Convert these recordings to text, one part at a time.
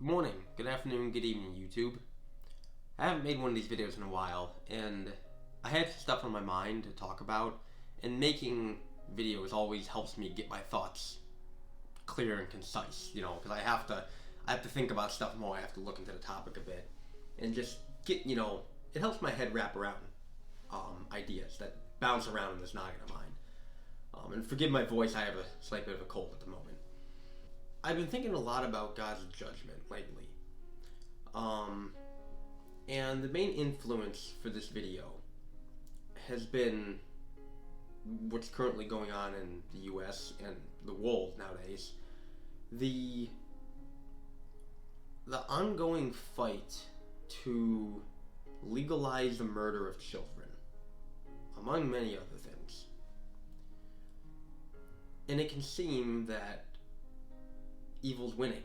Good morning, good afternoon, good evening, YouTube. I haven't made one of these videos in a while, and I had some stuff on my mind to talk about, and making videos always helps me get my thoughts clear and concise, because I have to think about stuff more, I have to look into the topic a bit, and just get, it helps my head wrap around ideas that bounce around in this noggin of mine. And forgive my voice, I have a slight bit of a cold at the moment. I've been thinking a lot about God's judgment lately. And the main influence for this video has been what's currently going on in the US and the world nowadays. The ongoing fight to legalize the murder of children, among many other things. And it can seem that evil's winning.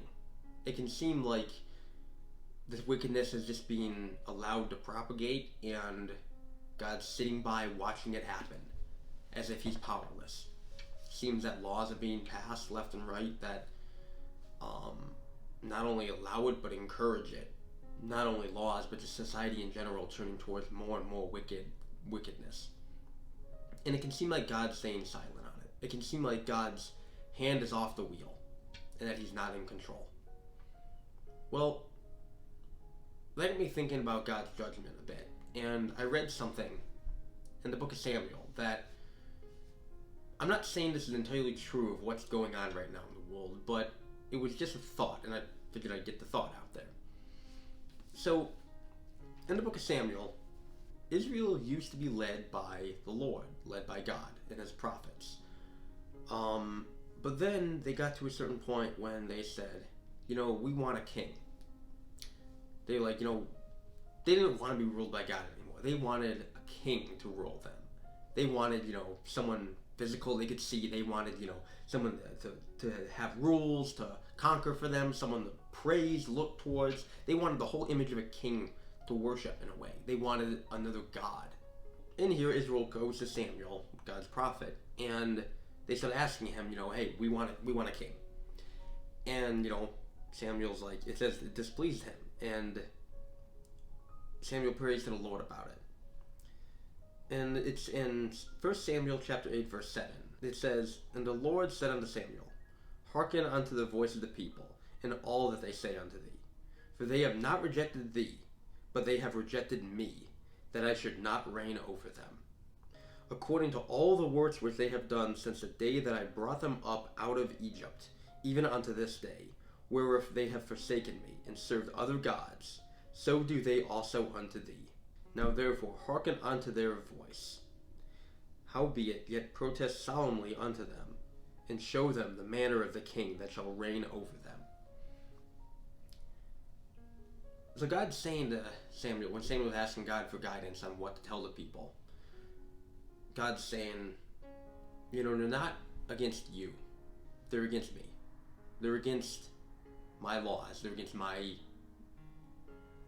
It can seem like this wickedness is just being allowed to propagate and God's sitting by watching it happen as if he's powerless. Seems that laws are being passed left and right that not only allow it but encourage it. Not only laws but just society in general turning towards more and more wickedness. And it can seem like God's staying silent on it. It can seem like God's hand is off the wheel and that he's not in control. Well, that got me thinking about God's judgment a bit, and I read something in the book of Samuel that I'm not saying this is entirely true of what's going on right now in the world, but it was just a thought, and I figured I'd get the thought out there. So, in the book of Samuel, Israel used to be led by the Lord, led by God and his prophets. But then they got to a certain point when they said, we want a king. They were like, they didn't want to be ruled by God anymore. They wanted a king to rule them. They wanted, someone physical they could see. They wanted, someone to have rules, to conquer for them, someone to praise, look towards. They wanted the whole image of a king to worship in a way. They wanted another God. And here Israel goes to Samuel, God's prophet, and they start asking him, hey, we want a king. And, Samuel's like, it says it displeased him. And Samuel prays to the Lord about it. And it's in 1 Samuel chapter 8, verse 7. It says, And the Lord said unto Samuel, Hearken unto the voice of the people, and all that they say unto thee. For they have not rejected thee, but they have rejected me, that I should not reign over them. According to all the works which they have done since the day that I brought them up out of Egypt, even unto this day, whereof they have forsaken me, and served other gods, so do they also unto thee. Now therefore hearken unto their voice. Howbeit yet protest solemnly unto them, and show them the manner of the king that shall reign over them. So God's saying to Samuel, when Samuel was asking God for guidance on what to tell the people, God's saying, they're not against you. They're against me. They're against my laws. They're against my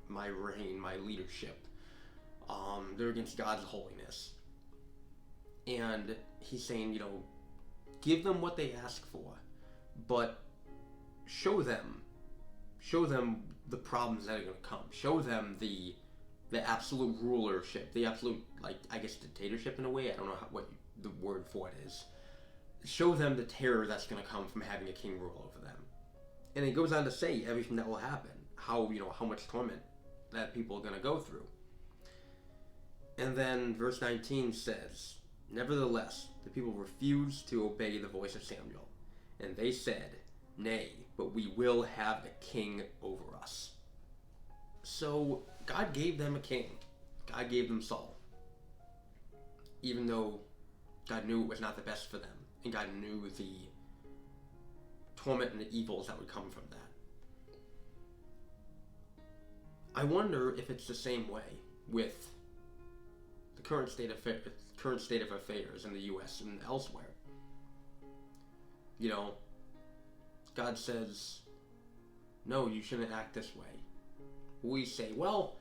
reign, my leadership. They're against God's holiness. And he's saying, give them what they ask for, but show them the problems that are going to come. Show them the absolute rulership, the absolute, dictatorship in a way. I don't know what the word for it is. Show them the terror that's going to come from having a king rule over them. And it goes on to say everything that will happen, how much torment that people are going to go through. And then verse 19 says, Nevertheless, the people refused to obey the voice of Samuel, and they said, Nay, but we will have a king over us. So God gave them a king. God gave them Saul. Even though God knew it was not the best for them. And God knew the torment and the evils that would come from that. I wonder if it's the same way with the current state of affairs in the U.S. and elsewhere. God says, no, you shouldn't act this way. We say, well,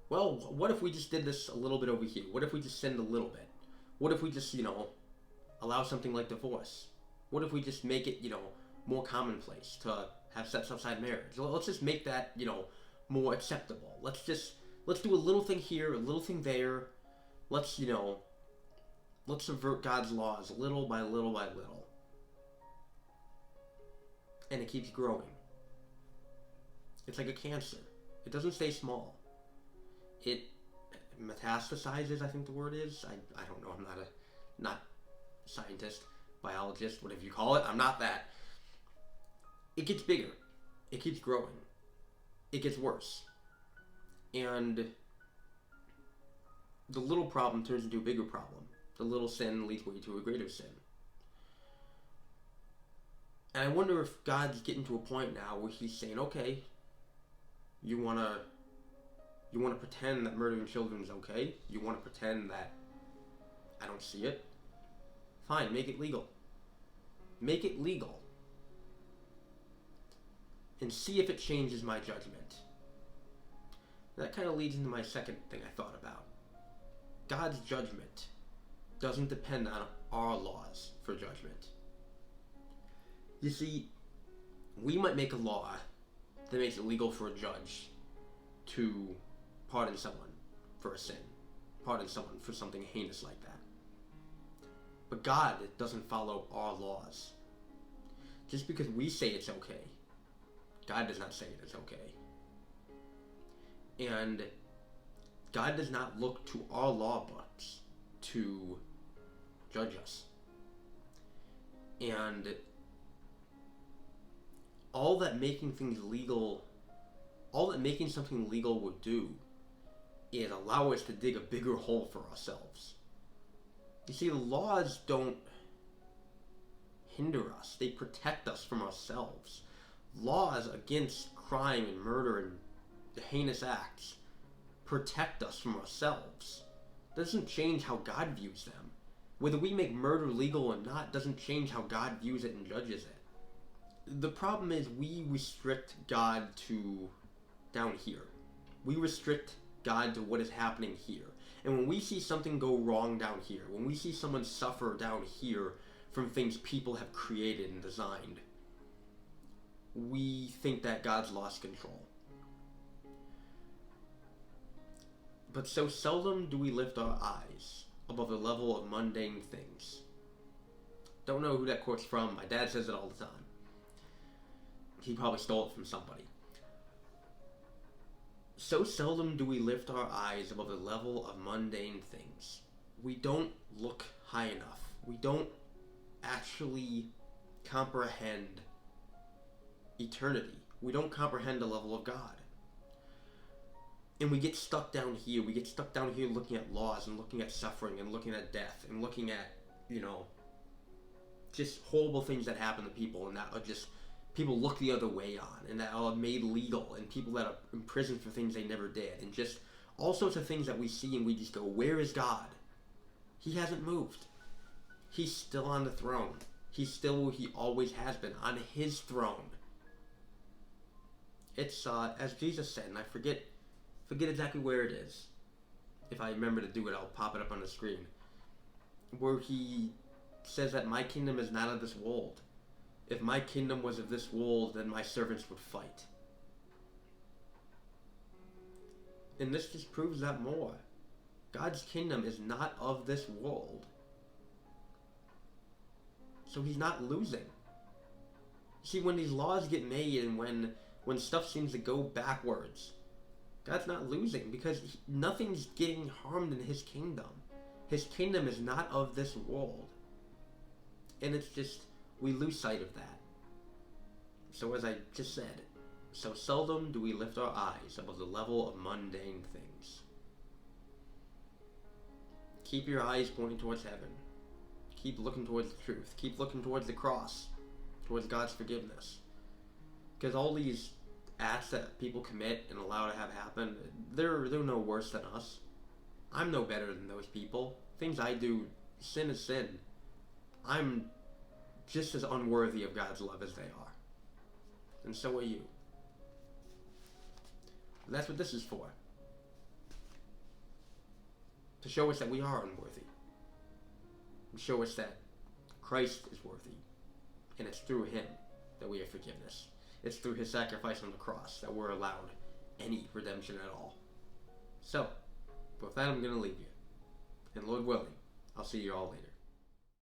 what if we just did this a little bit over here? What if we just sinned a little bit? What if we just, allow something like divorce? What if we just make it, more commonplace to have sex outside marriage. Let's just make that, more acceptable. Let's do a little thing here, a little thing there. Let's subvert God's laws little by little by little. And it keeps growing. It's like a cancer. It doesn't stay small. It metastasizes, I think the word is. I don't know. I'm not a scientist, biologist, whatever you call it. I'm not that. It gets bigger. It keeps growing. It gets worse. And the little problem turns into a bigger problem. The little sin leads way to a greater sin. And I wonder if God's getting to a point now where he's saying, okay, you want to pretend that murdering children is okay? You want to pretend that I don't see it? Fine, make it legal. Make it legal. And see if it changes my judgment. That kind of leads into my second thing I thought about. God's judgment doesn't depend on our laws for judgment. You see, we might make a law that makes it legal for a judge to pardon someone for a sin, pardon someone for something heinous like that. But God doesn't follow our laws. Just because we say it's okay, God does not say it is okay. And God does not look to our law books to judge us. And all that making something legal would do is allow us to dig a bigger hole for ourselves. You see, the laws don't hinder us. They protect us from ourselves. Laws against crime and murder and heinous acts protect us from ourselves. It doesn't change how God views them. Whether we make murder legal or not doesn't change how God views it and judges it. The problem is we restrict God to down here. We restrict God to what is happening here. And when we see something go wrong down here, when we see someone suffer down here from things people have created and designed, we think that God's lost control. But so seldom do we lift our eyes above the level of mundane things. Don't know who that quote's from. My dad says it all the time. He probably stole it from somebody. So seldom do we lift our eyes above the level of mundane things. We don't look high enough. We don't actually comprehend eternity. We don't comprehend the level of God. And we get stuck down here. We get stuck down here looking at laws and looking at suffering and looking at death and looking at, just horrible things that happen to people and that are just people look the other way on and that are made legal and people that are imprisoned for things they never did and just all sorts of things that we see and we just go, where is God? He hasn't moved. He's still on the throne. He's still where he always has been, on his throne. It's, as Jesus said, and I forget exactly where it is. If I remember to do it, I'll pop it up on the screen. Where he says that my kingdom is not of this world. If my kingdom was of this world, then my servants would fight. And this just proves that more. God's kingdom is not of this world. So he's not losing. See, when these laws get made and when stuff seems to go backwards, God's not losing because nothing's getting harmed in his kingdom. His kingdom is not of this world. And it's just, we lose sight of that. So as I just said, so seldom do we lift our eyes above the level of mundane things. Keep your eyes pointing towards heaven. Keep looking towards the truth. Keep looking towards the cross, towards God's forgiveness. Because all these acts that people commit and allow to have happen, they're no worse than us. I'm no better than those people. Things I do, sin is sin. I'm just as unworthy of God's love as they are. And so are you. That's what this is for. To show us that we are unworthy. To show us that Christ is worthy. And it's through him that we have forgiveness. It's through his sacrifice on the cross that we're allowed any redemption at all. So, with that, I'm going to leave you. And Lord willing, I'll see you all later.